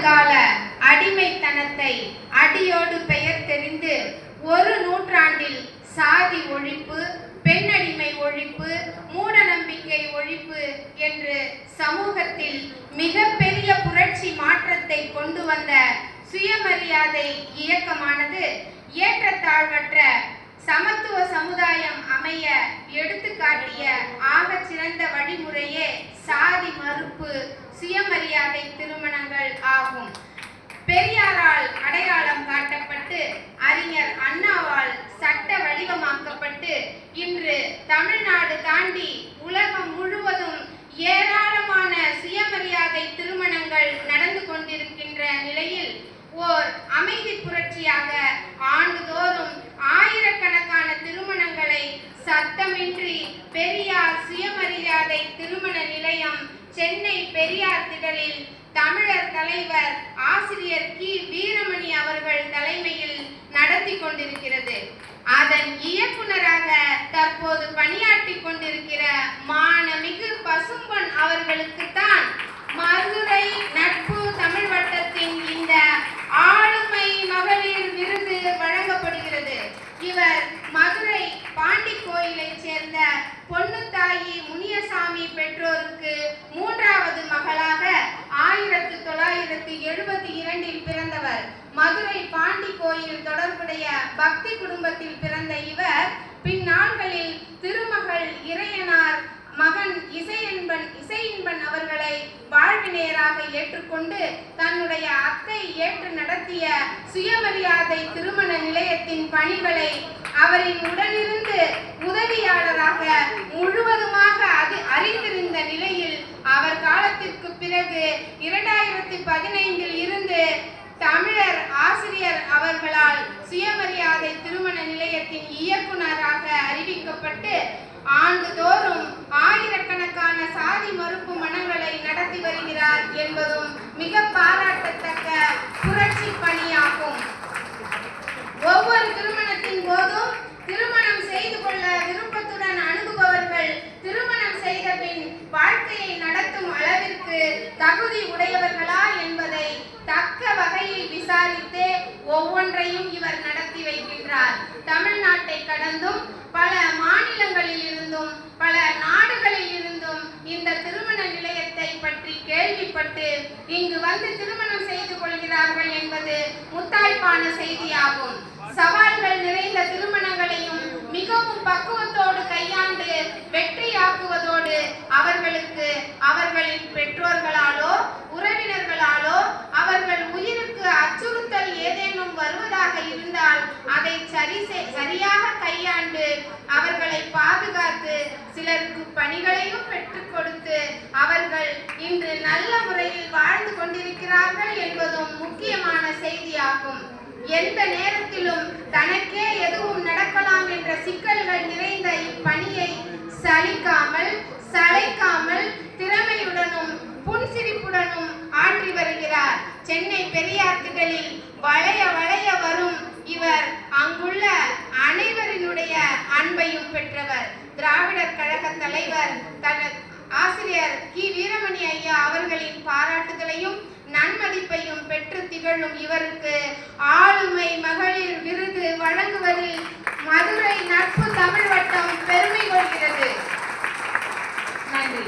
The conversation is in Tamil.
கால அடிமைத்தனத்தை அடியோடு பெயர் தெரிந்து ஒரு நூற்றாண்டில் சாதி ஒழிப்பு, பெண்ணடிமை ஒழிப்பு, மூட நம்பிக்கை ஒழிப்பு என்று சமூகத்தில் மிகப்பெரிய புரட்சி மாற்றத்தை கொண்டு வந்த சுயமரியாதை இயக்கமானது ஏற்றத்தாழ்வற்ற சமத்துவ சமுதாயம் அமைய எடுத்துக்காட்டிய ஆகச் சிறந்த வழிமுறையே சாதி மறுப்பு சுயமரியாதை திருமணங்கள் ஆகும். பெரியாரால் அடையாளம் காட்டப்பட்டு அறிஞர் அண்ணாவால் சட்ட வடிவமாக்கப்பட்டு இன்று தமிழ்நாடு தாண்டி உலகம் முழுவதும் ஏராளமான சுயமரியாதை திருமணங்கள் நடந்து கொண்டிருக்கின்ற நிலையில் ஓர் அமைதி புரட்சியாக ஆண்டுதோறும் ஆயிரக்கணக்கான திருமணங்களை சத்தமின்றி பெரியார் சுயமரியாதை திருமண நிலையம் சென்னை பெரியார் திடலில் தமிழர் தலைவர் ஆசிரியர் கி வீரமணி அவர்கள் தலைமையில் நடத்தி கொண்டிருக்கிறது. அதன் இயக்குனராக தற்போது பணியாற்றி கொண்டிருக்கிற மானமிகு பசும்பொன் அவர்களுக்குத்தான் மதுரை நட்பு தமிழ் வட்டத்தின் இந்த ஆளுமை மகளிர் விருது வழங்கப்படுகிறது. இவர் மதுரை பாண்டி கோயிலை சேர்ந்த பொன்னுத்தாயி முனியசாமி பெற்றோருக்கு மூன்றாவது மகளாக 1972 பிறந்தவர். மதுரை பாண்டி கோயில் தொடர்புடைய பக்தி குடும்பத்தில் பிறந்த இவர் பின்னாள்களில் திருமகள் இறையனார் மகன் இசையின்பன் அவர்களை வாழ்வினராக ஏற்றுக்கொண்டு தன்னுடைய அத்தை ஏற்று நடத்திய சுயமரியாதை திருமண நிலையத்தின் பணிகளை அவரின் உடனிருந்து உதவியாளராக முழுவதுமாக அறிந்திருந்த நிலையில் அவர் காலத்திற்கு பிறகு 2015 இருந்து தமிழர் ஆசிரியர் அவர்களால் சுயமரியாதை திருமண நிலையத்தின் இயக்குனராக அறிவிக்கப்பட்டு ஆண்டுதோறும் ஆயிரக்கணக்கான சாதி மறுப்பு மனங்களை நடத்தி வருகிறார் என்பதும் மிக பாராட்டத்தக்க புரட்சி பணியாகும். ஒவ்வொரு திருமணத்தின் போதும் திருமணம் செய்து கொள்ள விருப்பத்துடன் அணுகுபவர்கள் திருமணம் செய்த பின் வாழ்க்கையை நடத்தும் அளவிற்கு தகுதி உடையவர்களா என்பதை தக்க வகையில் விசாரித்து ஒவ்வொன்றையும் இவர் நடத்தி வைக்கின்றார். தமிழ்நாட்டை கடந்தும் பல மாநிலங்களில் இருந்தும் பல நாடுகளில் இருந்தும் இந்த திருமண நிலையத்தை பற்றி கேள்விப்பட்டு இங்கு வந்து திருமணம் செய்து கொள்கிறார்கள் என்பது முத்தாய்ப்பான செய்தியாகும். சவால்கள் நிறைந்த திருமணங்களையும் மிகவும் பக்குவத்தோடு கையாண்டு வெற்றியாக்குவதோடு அவர்களுக்கு அவர்களின் பெற்றோர்களாலோ உறவினர்களாலோ அவர்கள் உயிருக்கு அச்சுறுத்தல் ஏதேனும் வருவதாக இருந்தால் அதை சரியாக கையாண்டு அவர்களை பாதுகாத்து சிலருக்கு பணிகளையும் பெற்றுக் கொடுத்து அவர்கள் இன்று நல்ல முறையில் வாழ்ந்து கொண்டிருக்கிறார்கள் என்பதும் முக்கியமான செய்தியாகும். எந்த நேரத்திலும் தனக்கே எதுவும் நடக்கலாம் என்ற சிக்கல்கள் நிறைந்த இப்பணியை சளைக்காமல் திறமையுடனும் புன்சிரிப்புடனும் ஆற்றி வருகிறார். சென்னை பெரியார் திடலில் வளைய வரும் இவர் அங்குள்ள அனைவரினுடைய அன்பையும் பெற்றவர். திராவிடர் கழக தலைவர் ஆசிரியர் கி வீரமணி ஐயா அவர்களின் பாராட்டுதலையும் நன்மதிப்பையும் பெற்று திகழும் இவருக்கு ஆளுமை மகளிர் விருது வழங்குவதில் மதுரை நட்பு தமிழ் வட்டம் பெருமை கொள்கிறது. நன்றி.